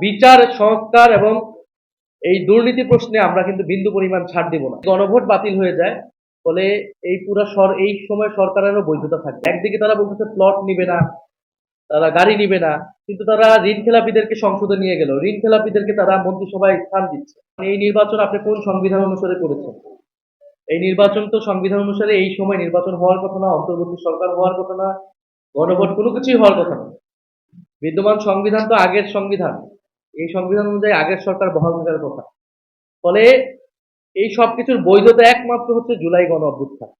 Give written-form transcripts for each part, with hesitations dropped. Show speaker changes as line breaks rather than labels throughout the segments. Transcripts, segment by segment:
বিচার সংস্কার এবং এই দুর্নীতি প্রশ্নে আমরা কিন্তু বিন্দু পরিমাণ ছাড় দিব না। গণভোট বাতিল হয়ে যায় ফলে এই সময় সরকারেরও বৈধতা থাকবে। একদিকে তারা বলতেছে প্লট নিবে না, তারা গাড়ি নিবে না, কিন্তু তারা ঋণ খেলাপিদেরকে সংসদে নিয়ে গেল, ঋণ খেলাপিদেরকে তারা মন্ত্রিসভায় স্থান দিচ্ছে। এই নির্বাচন আপনি কোন সংবিধান অনুসারে করেছেন? এই নির্বাচন তো সংবিধান অনুসারে এই সময় নির্বাচন হওয়ার কথা না, অন্তর্বর্তী সরকার হওয়ার কথা না, গণভোট কোনো কিছুই হওয়ার কথা না। বিদ্যমান সংবিধান তো আগের সংবিধান, এই সংবিধান অনুযায়ী আগের সরকার বহাল থাকার কথা। ফলে এই সবকিছুর বৈধতা একমাত্র হচ্ছে জুলাই গণ অভ্যুত্থান।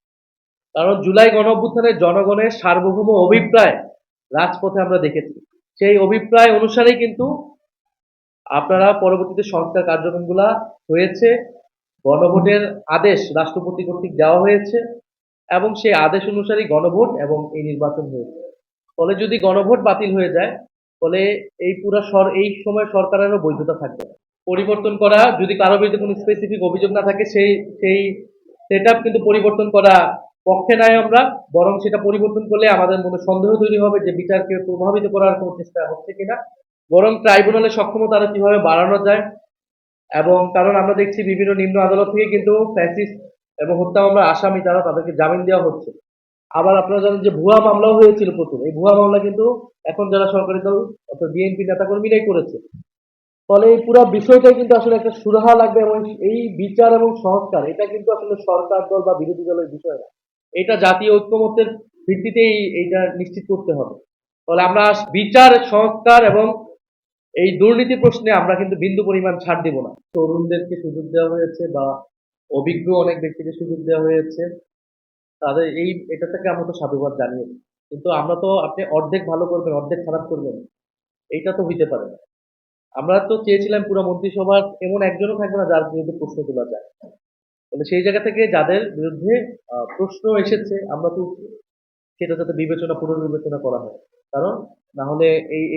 কারণ জুলাই গণ অভ্যুত্থানের জনগণের সার্বভৌম অভিপ্রায় রাজপথে আমরা দেখেছি। সেই অভিপ্রায় অনুসারেই কিন্তু আপনারা পরবর্তীতে সংস্কার কার্যক্রমগুলা হয়েছে। গণভোটের আদেশ রাষ্ট্রপতি কর্তৃক দেওয়া হয়েছে এবং সেই আদেশ অনুসারেই গণভোট এবং এই নির্বাচন হয়েছে। ফলে যদি গণভোট বাতিল হয়ে যায় ফলে এই সময় সরকারেরও বৈধতা থাকবে না। পরিবর্তন করা, যদি কারো বিরুদ্ধে কোনো স্পেসিফিক অভিযোগ না থাকে, সেই সেটআপ কিন্তু পরিবর্তন করা পক্ষে নাই আমরা, বরং সেটা পরিবর্তন করলে আমাদের মনে সন্দেহ তৈরি হবে যে বিচারকে প্রভাবিত করার কোনো চেষ্টা হচ্ছে কিনা। বরং ট্রাইব্যুনালের সক্ষমতা আরো কিভাবে বাড়ানো যায়, এবং কারণ আমরা দেখছি বিভিন্ন নিম্ন আদালত থেকে কিন্তু ফ্যাসিস্ট এবং হত্যা মামলার আসামি তাদেরকে জামিন দেওয়া হচ্ছে। আবার আপনারা জানেন যে ভুয়া মামলাও হয়েছিল প্রথম, এই ভুয়া মামলা কিন্তু এখন যারা সরকারি দল অর্থাৎ বিএনপি নেতাকর্মীরাই করেছে। ফলে এই পুরো বিষয়টাই কিন্তু আসলে একটা সুরাহা লাগবে, এবং এই বিচার এবং সংস্কার এটা কিন্তু আসলে সরকার দল বা বিরোধী দলের বিষয় না, এটা জাতীয় ঐক্যমত্যের ভিত্তিতেই এইটা নিশ্চিত করতে হবে। ফলে আমরা বিচার সংস্কার এবং এই দুর্নীতি প্রশ্নে আমরা কিন্তু বিন্দু পরিমাণ ছাড় দিব না। তরুণদেরকে সুযোগ দেওয়া হয়েছে বা অভিজ্ঞ অনেক ব্যক্তিকে সুযোগ দেওয়া হয়েছে, তাদের এটা থেকে আমরা তো সাধুবাদ জানিয়ে, কিন্তু আমরা তো আপনি অর্ধেক ভালো করবেন অর্ধেক খারাপ করবেন, এইটা তো হইতে পারে না। আমরা তো চেয়েছিলাম পুরো মন্ত্রিসভার এমন একজনও থাকবে না যার বিরুদ্ধে প্রশ্ন তোলা যায়। তাহলে সেই জায়গা থেকে যাদের বিরুদ্ধে প্রশ্ন এসেছে আমরা তো সেটা যাতে পুনর্বিবেচনা করা হয়। কারণ না হলে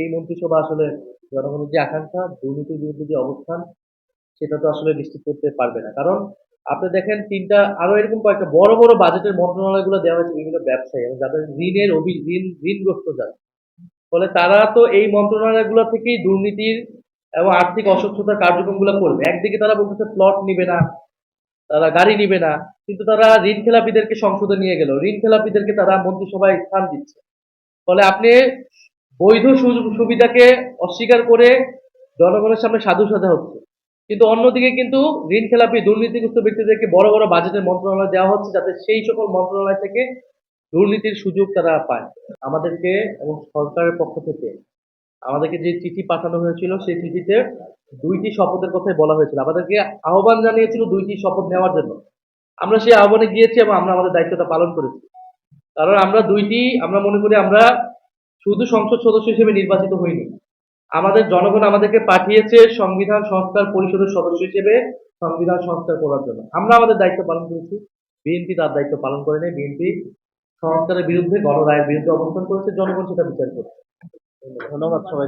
এই মন্ত্রিসভা আসলে জনগণের যে আকাঙ্ক্ষা, দুর্নীতির বিরুদ্ধে যে অবস্থান, সেটা তো আসলে নিশ্চিত করতে পারবে না। কারণ আপনি দেখেন আরো এরকম কয়েকটা বড় বড় বাজেটের মন্ত্রণালয়গুলো দেওয়া হয়েছে বিভিন্ন ব্যবসায়ী এবং যাদের ঋণগ্রস্ত যারা, ফলে তারা তো এই মন্ত্রণালয়গুলো থেকেই দুর্নীতির এবং আর্থিক অসচ্ছতার কার্যক্রমগুলো করবে। একদিকে তারা বলতেছে প্লট নিবে না, তারা গাড়ি নিবে না, কিন্তু তারা ঋণ খেলাপিদেরকে সংসদে নিয়ে গেল, ঋণ খেলাপিদেরকে তারা মন্ত্রিসভায় স্থান দিচ্ছে। ফলে আপনি বৈধ সুযোগ সুবিধাকে অস্বীকার করে জনগণের সামনে সাধু সাজা হচ্ছে, কিন্তু অন্যদিকে কিন্তু ঋণ খেলাপি দুর্নীতিগ্রস্ত ব্যক্তিদেরকে বড় বড় বাজেটের মন্ত্রণালয় দেওয়া হচ্ছে যাতে সেই সকল মন্ত্রণালয় থেকে দুর্নীতির সুযোগ তারা পায়। আমাদেরকে এবং সরকারের পক্ষ থেকে আমাদেরকে যে চিঠি পাঠানো হয়েছিল সেই চিঠিতে ২টি শপথের কথাই বলা হয়েছিল, আমাদেরকে আহ্বান জানিয়েছিল ২টি শপথ নেওয়ার জন্য। আমরা সেই আহ্বানে গিয়েছি এবং আমরা আমাদের দায়িত্বটা পালন করেছি। কারণ আমরা মনে করি আমরা শুধু সংসদ সদস্য হিসেবে নির্বাচিত হইনি, আমাদের জনগণ আমাদেরকে পাঠিয়েছে সংবিধান সংস্কার পরিষদের সদস্য হিসেবে সংবিধান সংস্কার করার জন্য। আমরা আমাদের দায়িত্ব পালন করেছি, বিএনপি তার দায়িত্ব পালন করে নাই। বিএনপি সংস্কারের বিরুদ্ধে, গণরায়ের বিরুদ্ধে অবস্থান করেছে, জনগণ সেটা বিচার করছে। ধন্যবাদ সবাই।